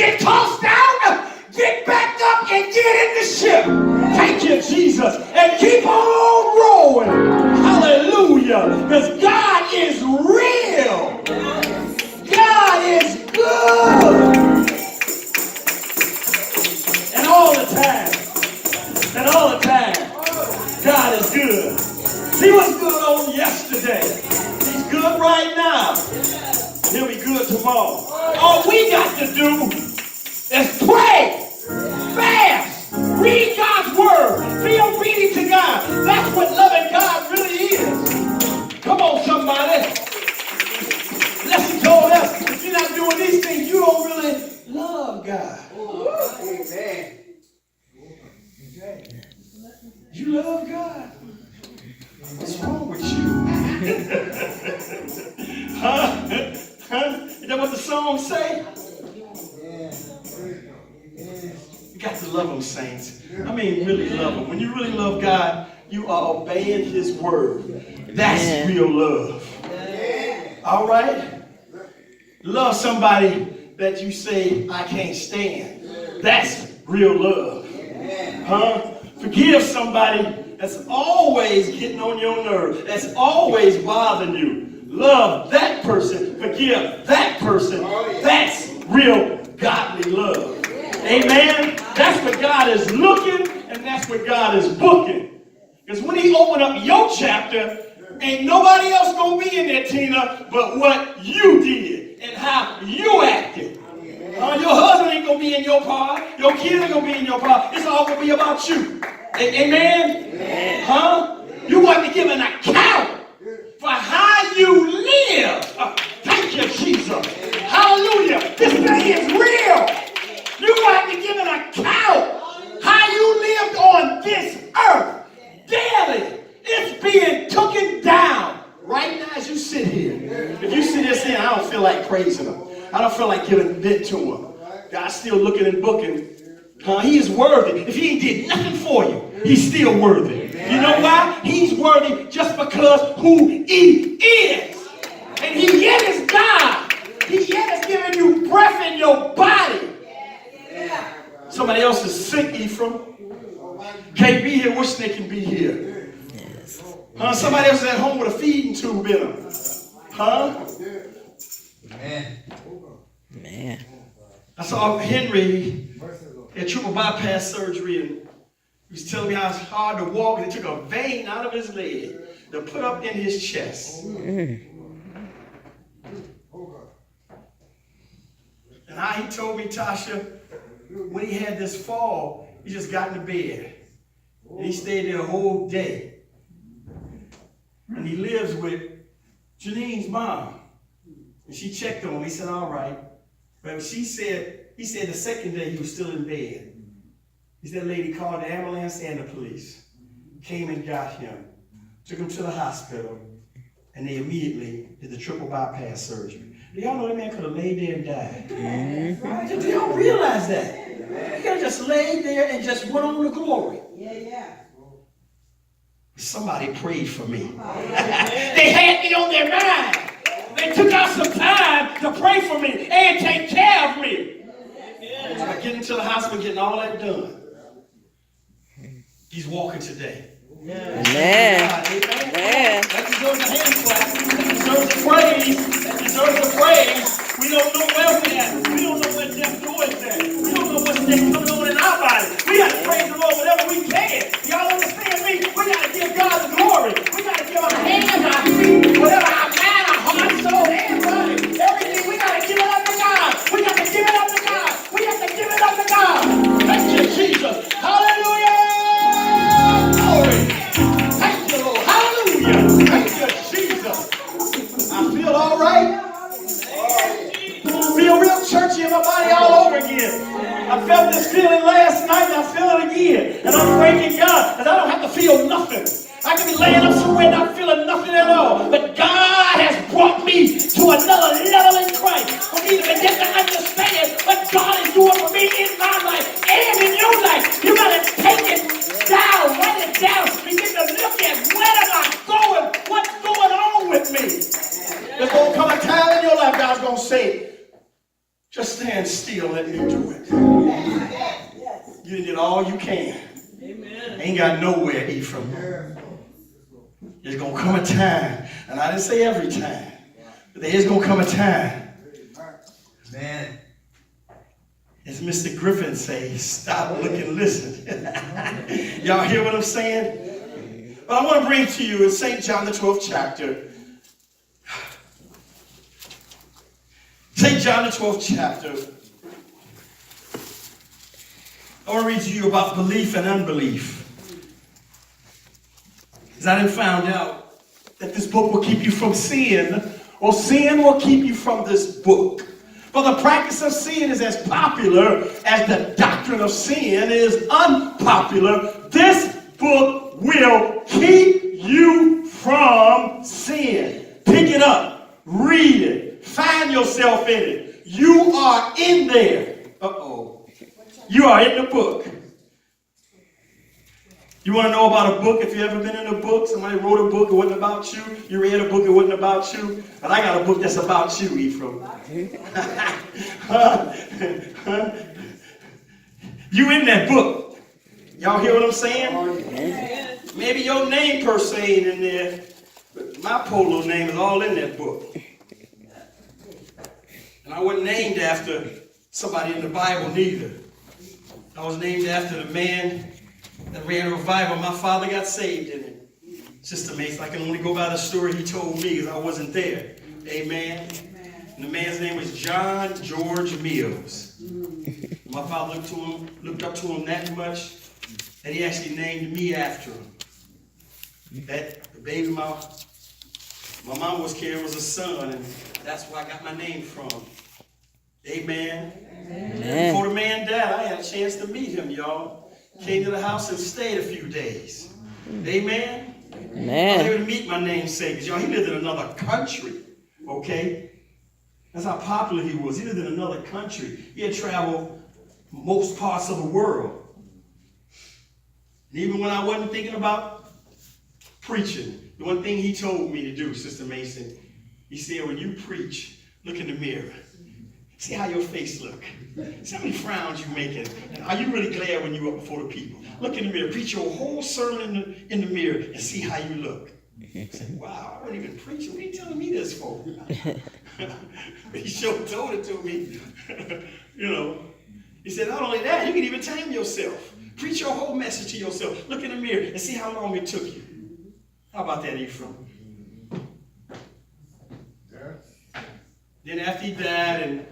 get tossed down, get back up and get in the ship. Thank you, Jesus. And keep on rolling. Hallelujah. Because God is real. God is good. And all the time. And all the time. God is good. He was good on yesterday. He's good right now. And he'll be good tomorrow. All we got to do is pray, fast, read God's word, be obedient to God. That's what loving God really is. Come on, somebody. Lesson told us, if you're not doing these things, you don't really love God. Amen. You love God. What's wrong with you? Huh? Is that what the song say? You got to love him, saints. I mean, really love him. When you really love God, you are obeying his word. That's real love. All right? Love somebody that you say, I can't stand. That's real love. Huh? Forgive somebody that's always getting on your nerves, that's always bothering you. Love that person. Forgive that person. That's real godly love. Amen? That's what God is looking, and that's what God is booking. Because when he opened up your chapter, ain't nobody else going to be in there, Tina, but what you did and how you acted. Your husband ain't going to be in your part. Your kids ain't going to be in your part. It's all going to be about you. Amen? Amen. Huh? You want to give an account for how you live. Thank you, Jesus. Hallelujah. This thing is real. You want to give an account how you lived on this earth daily. It's being taken down right now as you sit here. If you sit here saying, I don't feel like praising him. I don't feel like giving vent to him. God's still looking and booking. He is worthy. If he ain't did nothing for you, he's still worthy. You know why? He's worthy just because who he is. And he yet is God. He yet is giving you breath in your body. Somebody else is sick, Ephraim. Can't be here, wishing they can be here. Somebody else is at home with a feeding tube in them. Huh? Man. I saw Henry had triple bypass surgery, and he was telling me how it's hard to walk, and they took a vein out of his leg to put up in his chest. And he told me, Tasha, when he had this fall, he just got in the bed. And he stayed there a whole day. And he lives with Janine's mom. And she checked on him. He said, all right. But he said the second day he was still in bed. He said, lady called the ambulance and the police. Came and got him. Took him to the hospital. And they immediately did the triple bypass surgery. Do y'all know that man could have laid there and died? Right? Do y'all realize that? He could have just laid there and just went on to glory. Somebody prayed for me. They had me on their mind. They took out some time to pray for me and take care of me. By getting to the hospital, getting all that done. He's walking today. Amen. Amen. That deserves a hand clap. That deserves a praise. That deserves a praise. We don't know where we're at. We don't know where death door is at. We don't know what's coming on in our body. We got to praise the Lord whatever we can. Y'all understand me? We got to give God the glory. We got to give our hands, our feet, whatever our mind, our heart, soul, and body. Everything, we got to give it up to God. We got to give it up to God. We have to give it up to God. Thank you, Jesus. Hallelujah. Glory. Thank you, Lord. Hallelujah. Thank you, Jesus. I feel all right. Feel real churchy in my body all over again. I felt this feeling last night and I feel it again. And I'm thanking God because I don't have to feel nothing. I can be laying up somewhere not feeling nothing at all. But God has brought me to another level in Christ for me to begin to understand what God is doing for me in my life and in your life. You got to take it down, write it down, begin to look at where am I going, what's going on with me. There's going to come a time in your life God's going to say, just stand still, let me do it. You did all you can. Amen. Ain't got nowhere, Ephraim. There's going to come a time, and I didn't say every time, but there is going to come a time. Man. As Mr. Griffin says, stop, look, and listen. Y'all hear what I'm saying? But I want to bring to you in St. John the 12th chapter. St. John the 12th chapter. I want to read to you about belief and unbelief. Because I done found out that this book will keep you from sin, or sin will keep you from this book. For the practice of sin is as popular as the doctrine of sin is unpopular. This book will keep you from sin. Pick it up. Read it. Find yourself in it. You are in there. Uh-oh. You are in the book. You want to know about a book? If you've ever been in a book, somebody wrote a book, it wasn't about you. You read a book, it wasn't about you. But I got a book that's about you, Ephraim. You in that book. Y'all hear what I'm saying? Maybe your name per se ain't in there, but my polo name is all in that book. And I wasn't named after somebody in the Bible neither. I was named after the man that ran a revival. My father got saved in it. It's just amazing. I can only go by the story he told me because I wasn't there. Amen. And the man's name was John George Mills. My father looked up to him that much that he actually named me after him. That the baby my mom was carrying was a son, and that's where I got my name from. Amen. Amen. Before the man died, I had a chance to meet him, y'all. Came to the house and stayed a few days. Amen. Amen. I was able to meet my namesake, because y'all, he lived in another country. Okay? That's how popular he was. He lived in another country. He had traveled most parts of the world. And even when I wasn't thinking about preaching, the one thing he told me to do, Sister Mason, he said, when you preach, look in the mirror. See how your face look. See how many frowns you making. And are you really glad when you're up before the people? Look in the mirror. Preach your whole sermon in the mirror and see how you look. I said, wow, I wasn't even preaching. What are you telling me this for? He sure told it to me. You know. He said, not only that, you can even time yourself. Preach your whole message to yourself. Look in the mirror and see how long it took you. How about that, Ephraim? Then after he died and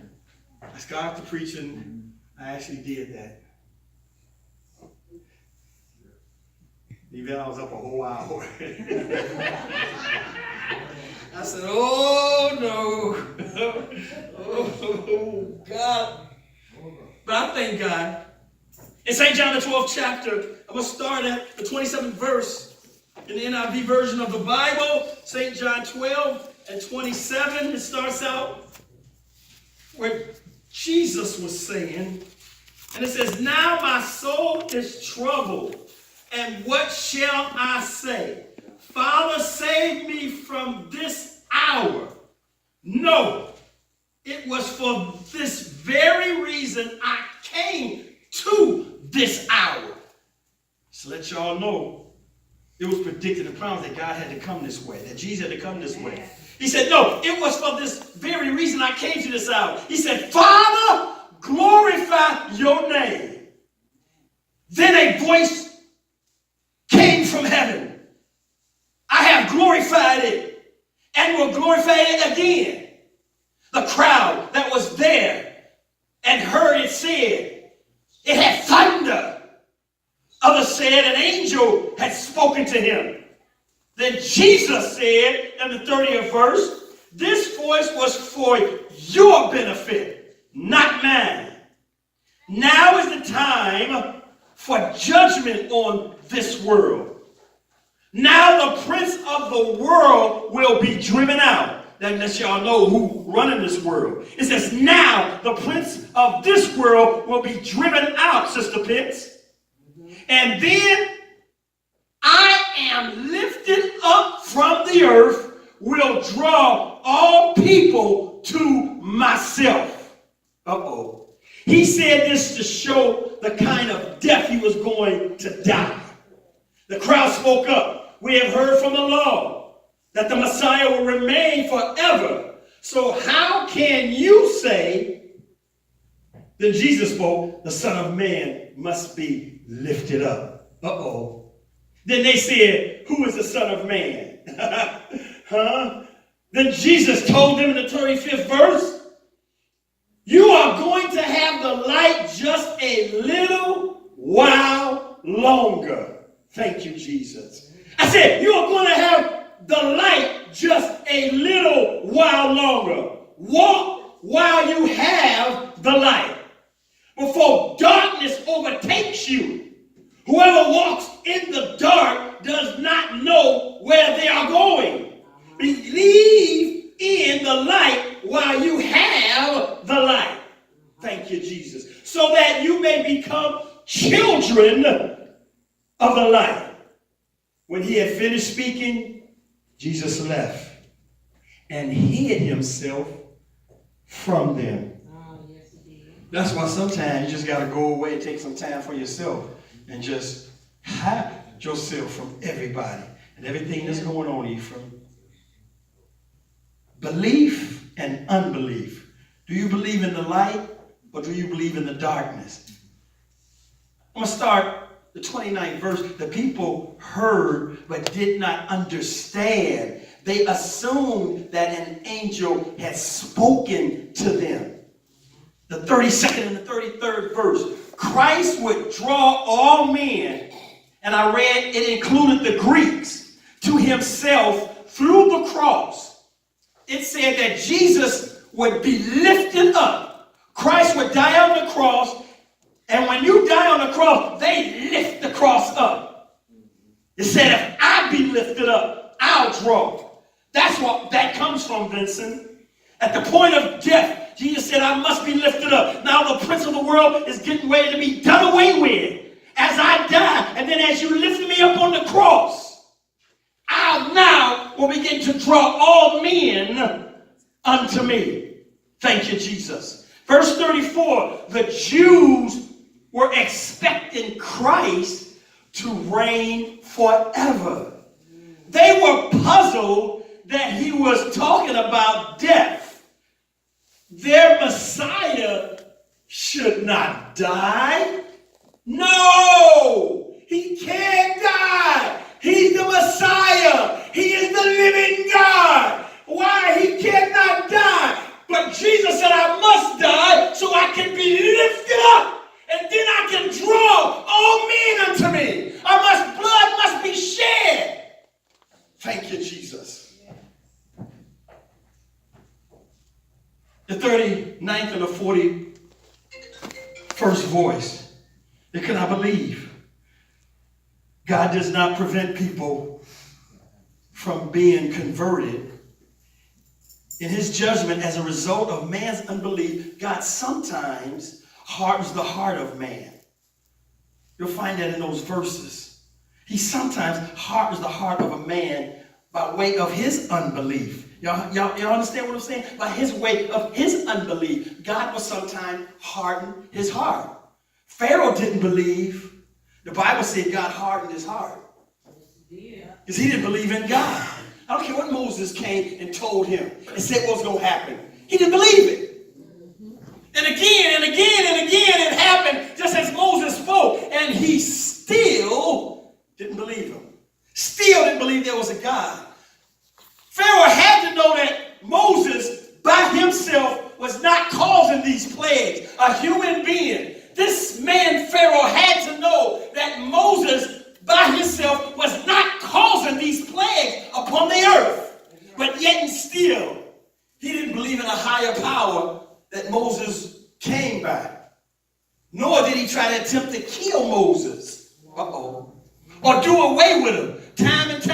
I got after preaching, I actually did that. Even I was up a whole hour. I said, oh no. Oh God. But I thank God. In St. John the 12th chapter, I'm going to start at the 27th verse in the NIV version of the Bible. St. John 12 and 27. It starts out where Jesus was saying, and it says, now my soul is troubled, and what shall I say? Father, save me from this hour. No, it was for this very reason I came to this hour. So let y'all know, it was predicted and promised that God had to come this way, that Jesus had to come this way. He said, no, it was for this very reason I came to this hour. He said, Father, glorify your name. Then a voice came from heaven. I have glorified it and will glorify it again. The crowd that was there and heard it said, it had thunder. Others said an angel had spoken to him. Then Jesus said in the 30th verse, this voice was for your benefit, not mine. Now is the time for judgment on this world. Now the prince of the world will be driven out. That lets y'all know who running this world. It says, now the prince of this world will be driven out, Sister Pitts. And then I am lifted up from the earth, will draw all people to myself. Uh-oh. He said this to show the kind of death he was going to die. The crowd spoke up. We have heard from the law that the Messiah will remain forever. So how can you say, then Jesus spoke, the Son of Man must be lifted up. Uh-oh. Then they said, who is the Son of Man? Huh? Then Jesus told them in the 35th verse, you are going to have the light just a little while longer. Thank you, Jesus. I said, you are going to have the light just a little while longer. Walk while you have the light, before darkness overtakes you. Whoever walks in the dark does not know where they are going. Believe in the light while you have the light. Thank you, Jesus. So that you may become children of the light. When he had finished speaking, Jesus left and hid himself from them. Oh, yes, he did. That's why sometimes you just got to go away and take some time for yourself and just hide yourself from everybody and everything that's going on in you, from belief and unbelief. Do you believe in the light or do you believe in the darkness? I'm going to start the 29th verse. The people heard but did not understand. They assumed that an angel had spoken to them. The 32nd and the 33rd verse. Christ would draw all men, and I read it included the Greeks, to himself through the cross. It said that Jesus would be lifted up. Christ would die on the cross, and when you die on the cross, they lift the cross up. It said, if I be lifted up, I'll draw. That's what that comes from, Vincent. At the point of death, Jesus said, I must be lifted up. Now the prince of the world is getting ready to be done away with. As I die, and then as you lift me up on the cross, I now will begin to draw all men unto me. Thank you, Jesus. Verse 34, the Jews were expecting Christ to reign forever. They were puzzled that he was talking about death. Their Messiah should not die. No, he can't die. He's the Messiah. He is the living God. Why? He cannot die. But Jesus said, I must die so I can be lifted up. And then I can draw all men unto me. Blood must be shed. Thank you, Jesus. The 39th and the 41st voice. They could not believe. God does not prevent people from being converted. In his judgment, as a result of man's unbelief, God sometimes hardens the heart of man. You'll find that in those verses. He sometimes hardens the heart of a man by way of his unbelief. Y'all understand what I'm saying? By his way of his unbelief, God will sometimes harden his heart. Pharaoh didn't believe. The Bible said God hardened his heart. Because he didn't believe in God. I don't care what Moses came and told him and said what was going to happen. He didn't believe it. And again and again and again it happened just as Moses spoke. And he still didn't believe him. Still didn't believe there was a God. Pharaoh had to know that Moses by himself was not causing these plagues. A human being. This man Pharaoh had to know that Moses by himself was not causing these plagues upon the earth. But yet and still, he didn't believe in a higher power that Moses came by. Nor did he try to attempt to kill Moses. Or do away with him. Time and time.